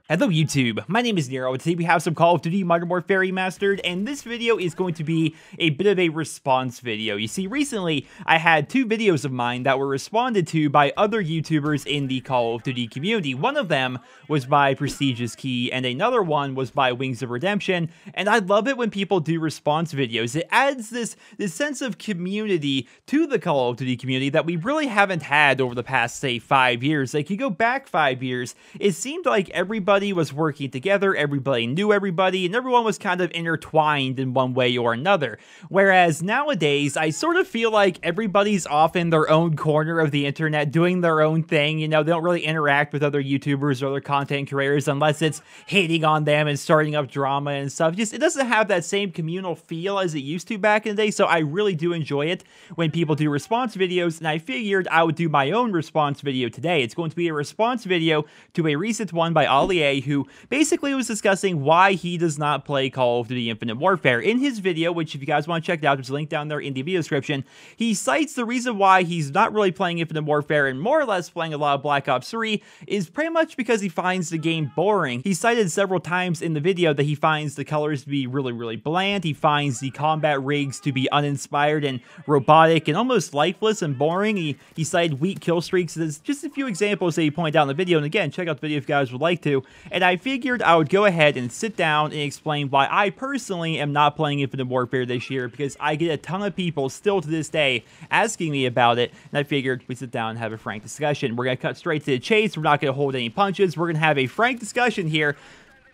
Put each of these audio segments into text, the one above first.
Hello YouTube, my name is Nero, and today we have some Call of Duty Modern Warfare Remastered, and this video is going to be a bit of a response video. You see, recently I had two videos of mine that were responded to by other YouTubers in the Call of Duty community. One of them was by Prestigious Key, and another one was by Wings of Redemption, and I love it when people do response videos. It adds this sense of community to the Call of Duty community that we really haven't had over the past, say, 5 years. Like, you go back 5 years, it seemed like everybody was working together, everybody knew everybody, and everyone was kind of intertwined in one way or another. Whereas nowadays, I sort of feel like everybody's off in their own corner of the internet doing their own thing. You know, they don't really interact with other YouTubers or other content creators unless it's hating on them and starting up drama and stuff. Just, it doesn't have that same communal feel as it used to back in the day, so I really do enjoy it when people do response videos, and I figured I would do my own response video today. It's going to be a response video to a recent one by Ali A, who basically was discussing why he does not play Call of Duty Infinite Warfare. In his video, which if you guys want to check it out, there's a link down there in the video description, he cites the reason why he's not really playing Infinite Warfare and more or less playing a lot of Black Ops 3 is pretty much because he finds the game boring. He cited several times in the video that he finds the colors to be really bland, he finds the combat rigs to be uninspired and robotic and almost lifeless and boring. He cited weak kill streaks. There's just a few examples that he pointed out in the video, and again, check out the video if you guys would like to. And I figured I would go ahead and sit down and explain why I personally am not playing Infinite Warfare this year, because I get a ton of people still to this day asking me about it, and I figured we'd sit down and have a frank discussion. We're going to cut straight to the chase. We're not going to hold any punches. We're going to have a frank discussion here.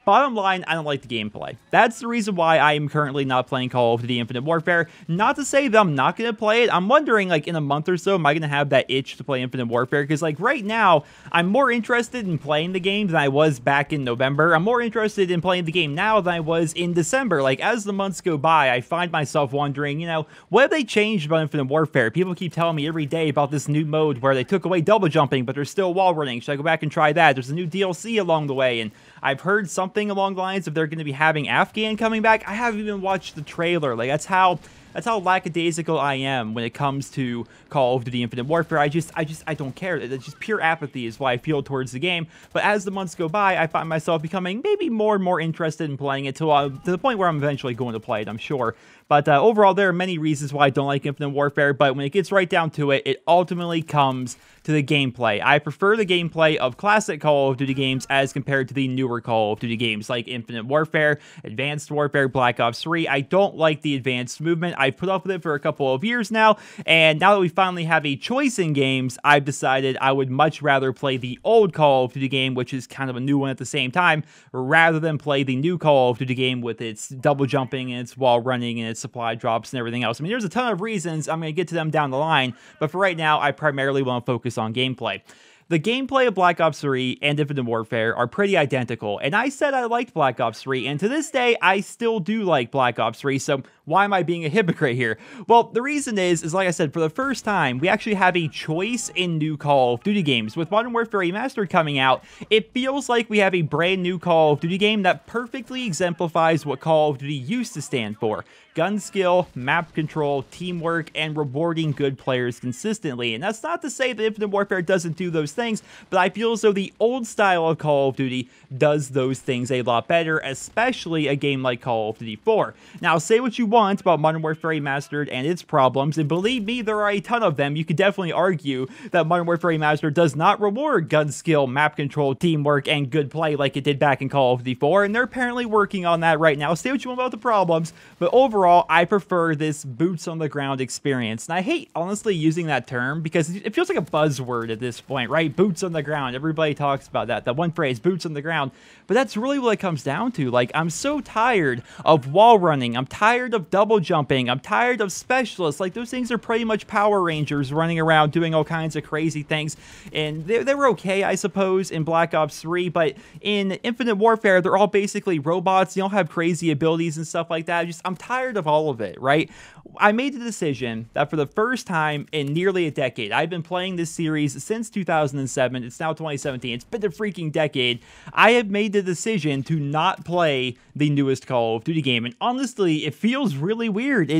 Bottom line, I don't like the gameplay. That's the reason why I am currently not playing Call of Duty Infinite Warfare. Not to say that I'm not going to play it. I'm wondering, like, in a month or so, am I going to have that itch to play Infinite Warfare? Because, like, right now, I'm more interested in playing the game than I was back in November. I'm more interested in playing the game now than I was in December. Like, as the months go by, I find myself wondering, you know, what have they changed about Infinite Warfare? People keep telling me every day about this new mode where they took away double jumping, but there's still wall running. Should I go back and try that? There's a new DLC along the way, and I've heard something along the lines of they're going to be having Afghan coming back. I haven't even watched the trailer. Like, that's how lackadaisical I am when it comes to Call of Duty Infinite Warfare. I don't care. It's just pure apathy is why I feel towards the game. But as the months go by, I find myself becoming maybe more and more interested in playing it to the point where I'm eventually going to play it, I'm sure. But overall, there are many reasons why I don't like Infinite Warfare, but when it gets right down to it, it ultimately comes to the gameplay. I prefer the gameplay of classic Call of Duty games as compared to the newer Call of Duty games like Infinite Warfare, Advanced Warfare, Black Ops 3. I don't like the advanced movement. I've put up with it for a couple of years now, and now that we finally have a choice in games, I've decided I would much rather play the old Call of Duty game, which is kind of a new one at the same time, rather than play the new Call of Duty game with its double jumping and its wall running and its supply drops and everything else. I mean, there's a ton of reasons. I'm going to get to them down the line, but for right now, I primarily want to focus on gameplay. The gameplay of Black Ops 3 and Infinite Warfare are pretty identical, and I said I liked Black Ops 3, and to this day, I still do like Black Ops 3, so why am I being a hypocrite here? Well, the reason is like I said, for the first time, we actually have a choice in new Call of Duty games. With Modern Warfare Remastered coming out, it feels like we have a brand new Call of Duty game that perfectly exemplifies what Call of Duty used to stand for. Gun skill, map control, teamwork, and rewarding good players consistently. And that's not to say that Infinite Warfare doesn't do those things, but I feel as though the old style of Call of Duty does those things a lot better, especially a game like Call of Duty 4. Now, say what you want about Modern Warfare Remastered and its problems, and believe me, there are a ton of them. You could definitely argue that Modern Warfare Remastered does not reward gun skill, map control, teamwork, and good play like it did back in Call of Duty 4, and they're apparently working on that right now. Say what you want about the problems, but overall, I prefer this boots on the ground experience. And I hate, honestly, using that term because it feels like a buzzword at this point, right? Boots on the ground. Everybody talks about that. That one phrase, boots on the ground. But that's really what it comes down to. Like, I'm so tired of wall running. I'm tired of double jumping. I'm tired of specialists. Like, those things are pretty much Power Rangers running around doing all kinds of crazy things. And they were okay, I suppose, in Black Ops 3. But in Infinite Warfare, they're all basically robots. They don't have crazy abilities and stuff like that. I'm tired scared of all of it, right? I made the decision that for the first time in nearly a decade, I've been playing this series since 2007. It's now 2017. It's been a freaking decade. I have made the decision to not play the newest Call of Duty game. And honestly, it feels really weird.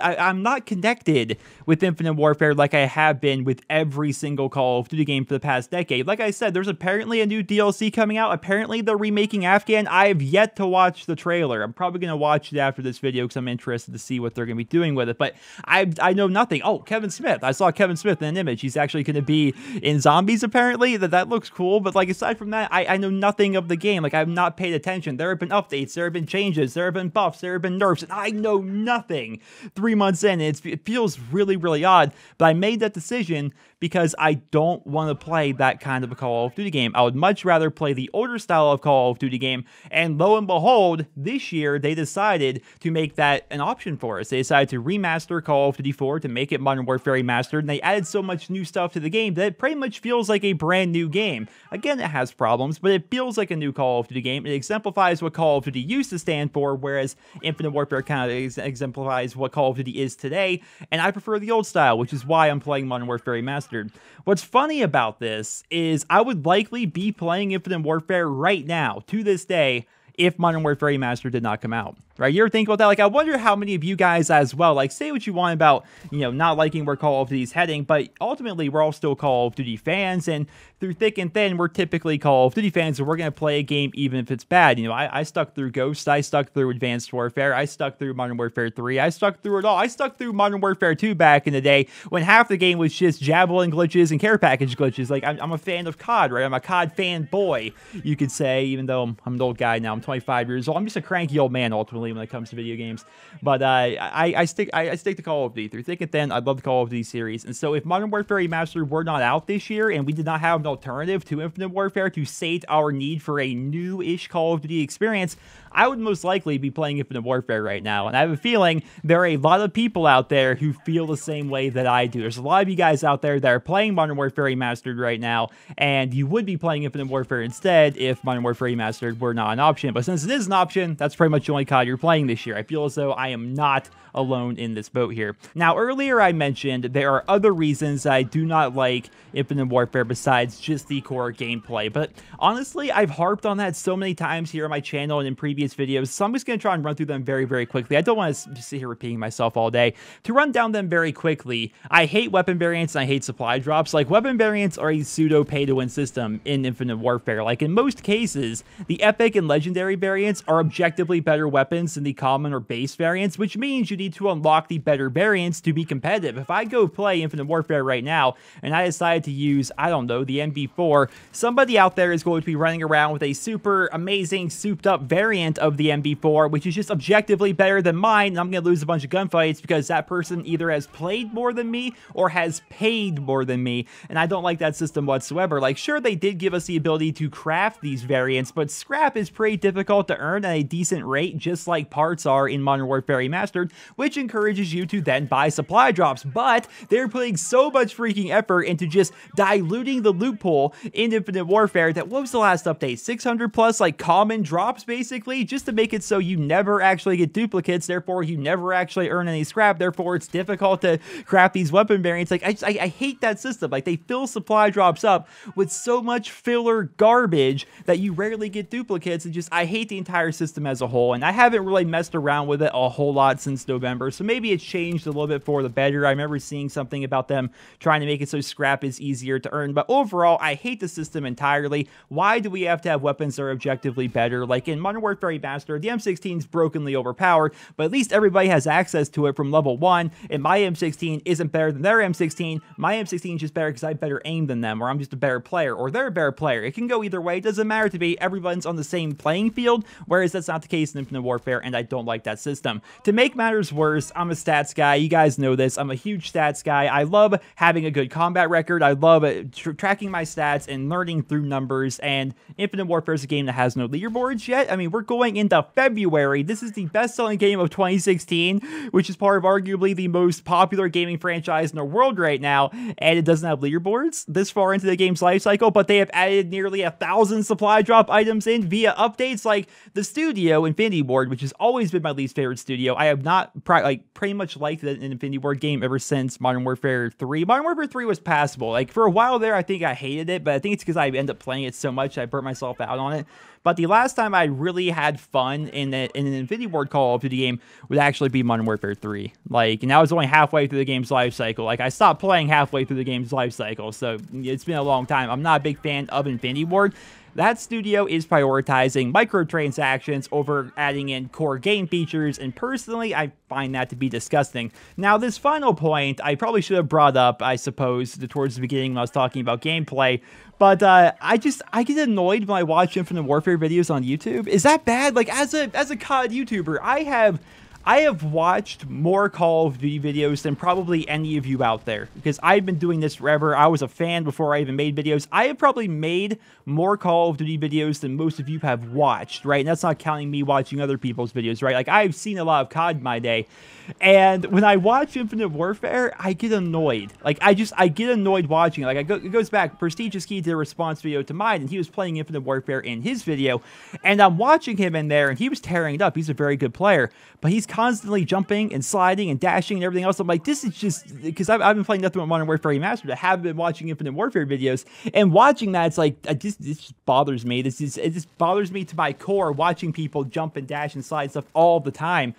I'm not connected with Infinite Warfare like I have been with every single Call of Duty game for the past decade. Like I said, there's apparently a new DLC coming out. Apparently, they're remaking Afghan. I have yet to watch the trailer. I'm probably going to watch it after this video because I'm interested to see what they're going to be doing with it. But I know nothing. Oh, Kevin Smith. I saw Kevin Smith in an image. He's actually going to be in Zombies, apparently. That looks cool. But like aside from that, I know nothing of the game. Like I've not paid attention. There have been updates. There have been changes. There have been buffs. There have been nerfs. And I know nothing 3 months in. And it feels really, really odd. But I made that decision because I don't want to play that kind of a Call of Duty game. I would much rather play the older style of Call of Duty game. And lo and behold, this year they decided to make that an option for us. They decided to remaster Call of Duty 4 to make it Modern Warfare Remastered. And they added so much new stuff to the game that it pretty much feels like a brand new game. Again, it has problems, but it feels like a new Call of Duty game. It exemplifies what Call of Duty used to stand for, whereas Infinite Warfare kind of exemplifies what Call of Duty is today. And I prefer the old style, which is why I'm playing Modern Warfare Remastered. What's funny about this is I would likely be playing Infinite Warfare right now, to this day, if Modern Warfare Remastered did not come out. Right? You ever think about that? Like, I wonder how many of you guys as well, like, say what you want about, not liking where Call of Duty is heading, but ultimately, we're all still Call of Duty fans, and through thick and thin, we're typically Call of Duty fans, and we're going to play a game even if it's bad. I stuck through Ghost, I stuck through Advanced Warfare, I stuck through Modern Warfare 3, I stuck through it all. I stuck through Modern Warfare 2 back in the day, when half the game was just Javelin glitches and care package glitches. Like, I'm a fan of COD, right? I'm a COD fanboy, you could say, even though I'm an old guy now. I'm 25 years old. I'm just a cranky old man, ultimately, when it comes to video games. But I stick to Call of Duty through thick and thin. I love the Call of Duty series, and so if Modern Warfare Remastered were not out this year, and we did not have an alternative to Infinite Warfare to sate our need for a new-ish Call of Duty experience, I would most likely be playing Infinite Warfare right now. And I have a feeling there are a lot of people out there who feel the same way that I do. There's a lot of you guys out there that are playing Modern Warfare Remastered right now, and you would be playing Infinite Warfare instead if Modern Warfare Remastered were not an option. But since it is an option, that's pretty much the only COD you're playing this year. I feel as though I am not alone in this boat here. Now, earlier I mentioned there are other reasons I do not like Infinite Warfare besides just the core gameplay, but honestly, I've harped on that so many times here on my channel and in previous videos, so I'm just going to try and run through them very, very quickly. I don't want to just sit here repeating myself all day. To run down them very quickly, I hate weapon variants and I hate supply drops. Like, weapon variants are a pseudo pay-to-win system in Infinite Warfare. Like, in most cases, the epic and legendary variants are objectively better weapons than the common or base variants, which means you need to unlock the better variants to be competitive. If I go play Infinite Warfare right now and I decide to use, I don't know, the MB4, somebody out there is going to be running around with a super amazing souped up variant of the MB4, which is just objectively better than mine, and I'm going to lose a bunch of gunfights because that person either has played more than me or has paid more than me, and I don't like that system whatsoever. Like, sure, they did give us the ability to craft these variants, but scrap is pretty difficult to earn at a decent rate, just like parts are in Modern Warfare Remastered, which encourages you to then buy supply drops. But they're putting so much freaking effort into just diluting the loot pool in Infinite Warfare that, what was the last update? 600 plus like common drops, basically, just to make it so you never actually get duplicates, therefore you never actually earn any scrap, therefore it's difficult to craft these weapon variants. Like, I hate that system. Like, they fill supply drops up with so much filler garbage that you rarely get duplicates, and just, I hate the entire system as a whole, and I haven't really messed around with it a whole lot since November, so maybe it's changed a little bit for the better. I remember seeing something about them trying to make it so scrap is easier to earn, but overall, I hate the system entirely. Why do we have to have weapons that are objectively better? Like, in Modern Warfare Remastered, the M16 is brokenly overpowered, but at least everybody has access to it from level 1, and my M16 isn't better than their M16. My M16 is just better because I have better aim than them, or I'm just a better player, or they're a better player. It can go either way. It doesn't matter to me. Everyone's on the same playing field, whereas that's not the case in Infinite Warfare, and I don't like that system. To make matters worse, I'm a stats guy. You guys know this. I'm a huge stats guy. I love having a good combat record. I love tracking my stats and learning through numbers, and Infinite Warfare is a game that has no leaderboards yet. I mean, we're going into February. This is the best-selling game of 2016, which is part of arguably the most popular gaming franchise in the world right now, and it doesn't have leaderboards this far into the game's life cycle, but they have added nearly 1,000 supply drop items in via updates like the Studio Infinity Ward, which which has always been my least favorite studio. I have not pretty much liked an Infinity Ward game ever since Modern Warfare 3. Modern Warfare 3 was passable. Like, for a while there, I think I hated it, but I think it's because I ended up playing it so much I burnt myself out on it. But the last time I really had fun in an Infinity Ward Call of Duty game would actually be Modern Warfare 3. Like, and I was only halfway through the game's life cycle. Like, I stopped playing halfway through the game's life cycle, so it's been a long time. I'm not a big fan of Infinity Ward. That studio is prioritizing microtransactions over adding in core game features, and personally, I find that to be disgusting. Now, this final point, I probably should have brought up, I suppose, towards the beginning when I was talking about gameplay, but I get annoyed when I watch Infinite Warfare videos on YouTube. Is that bad? Like, as a COD YouTuber, I have watched more Call of Duty videos than probably any of you out there, because I've been doing this forever. I was a fan before I even made videos. I have probably made more Call of Duty videos than most of you have watched, right? And that's not counting me watching other people's videos, right? Like, I've seen a lot of COD in my day, and when I watch Infinite Warfare, I get annoyed. Like, I get annoyed watching it. Like, it goes back, PrestigeIsKey did a response video to mine, and he was playing Infinite Warfare in his video, and I'm watching him in there, and he was tearing it up. He's a very good player, but he's constantly jumping and sliding and dashing and everything else. I'm like, this is just, because I've been playing nothing but Modern Warfare Remastered. I haven't been watching Infinite Warfare videos, and watching that, it's like, it just bothers me. It just bothers me to my core, watching people jump and dash and slide stuff all the time.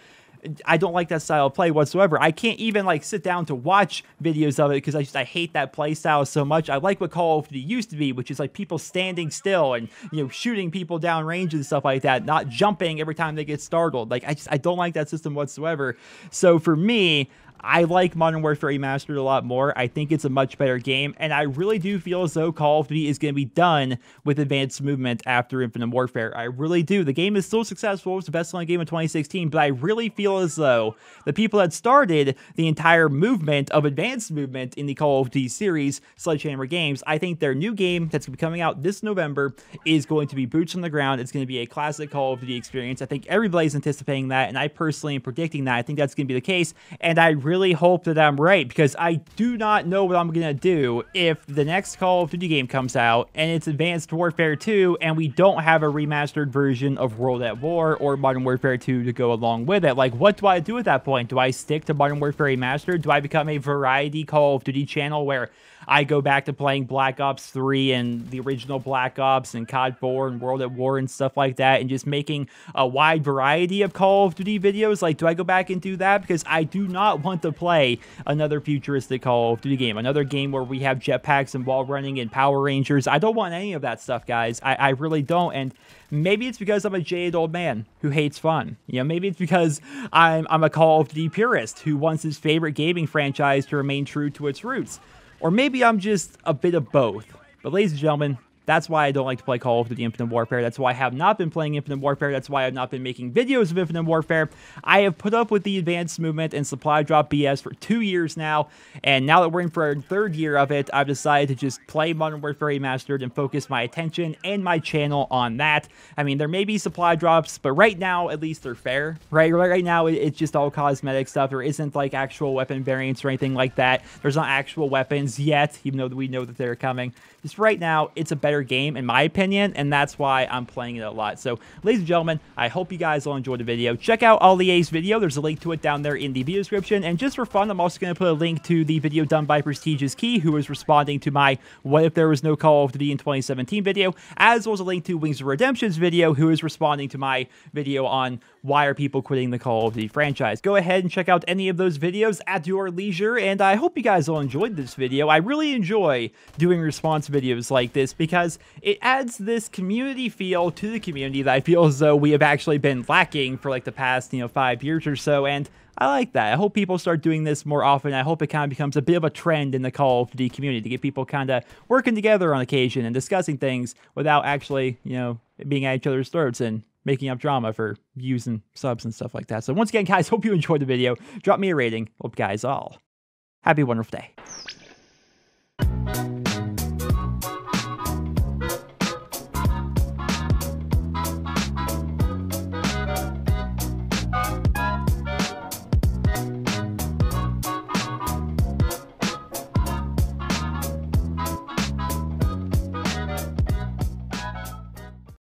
I don't like that style of play whatsoever. I can't even like sit down to watch videos of it because I hate that play style so much. I like what Call of Duty used to be, which is like people standing still and, you know, shooting people down range and stuff like that, not jumping every time they get startled. Like, I don't like that system whatsoever. So for me, I like Modern Warfare Remastered a lot more. I think it's a much better game, and I really do feel as though Call of Duty is going to be done with advanced movement after Infinite Warfare. I really do. The game is still successful. It's the best-selling game of 2016, but I really feel as though the people that started the entire movement of advanced movement in the Call of Duty series, Sledgehammer Games, I think their new game that's going to be coming out this November is going to be boots on the ground. It's going to be a classic Call of Duty experience. I think everybody's anticipating that, and I personally am predicting that. I think that's going to be the case, and I really hope that I'm right, because I do not know what I'm gonna do if the next Call of Duty game comes out and it's Advanced Warfare 2 and we don't have a remastered version of World at War or Modern Warfare 2 to go along with it. Like, what do I do at that point? Do I stick to Modern Warfare Remastered? Do I become a variety Call of Duty channel where I go back to playing Black Ops 3 and the original Black Ops and COD 4 and World at War and stuff like that, and just making a wide variety of Call of Duty videos? Like, do I go back and do that? Because I do not want to play another futuristic Call of Duty game, another game where we have jetpacks and wall running and Power Rangers. I don't want any of that stuff, guys. I really don't, and maybe it's because I'm a jaded old man who hates fun. You know, maybe it's because I'm a Call of Duty purist who wants his favorite gaming franchise to remain true to its roots. Or maybe I'm just a bit of both. But ladies and gentlemen, that's why I don't like to play Call of Duty Infinite Warfare. That's why I have not been playing Infinite Warfare. That's why I've not been making videos of Infinite Warfare. I have put up with the advanced movement and supply drop BS for 2 years now, and now that we're in for our 3rd year of it, I've decided to just play Modern Warfare Remastered and focus my attention and my channel on that. I mean, there may be supply drops, but right now, at least they're fair, right? Right now, it's just all cosmetic stuff. There isn't, like, actual weapon variants or anything like that. There's not actual weapons yet, even though we know that they're coming. Just right now, it's a better game, in my opinion, and that's why I'm playing it a lot. So, ladies and gentlemen, I hope you guys will enjoy the video. Check out Alie's video. There's a link to it down there in the video description. And just for fun, I'm also going to put a link to the video done by PrestigeIsKey, who is responding to my What If There Was No Call of Duty in 2017 video, as well as a link to Wings of Redemption's video, who is responding to my video on why are people quitting the Call of Duty franchise. Go ahead and check out any of those videos at your leisure, and I hope you guys all enjoyed this video. I really enjoy doing response videos like this because it adds this community feel to the community that I feel as though we have actually been lacking for like the past, 5 years or so, and I like that. I hope people start doing this more often. I hope it kind of becomes a bit of a trend in the Call of Duty community to get people kind of working together on occasion and discussing things without actually, being at each other's throats and making up drama for views and subs and stuff like that. So once again, guys, hope you enjoyed the video. Drop me a rating. Hope you guys all have a wonderful day.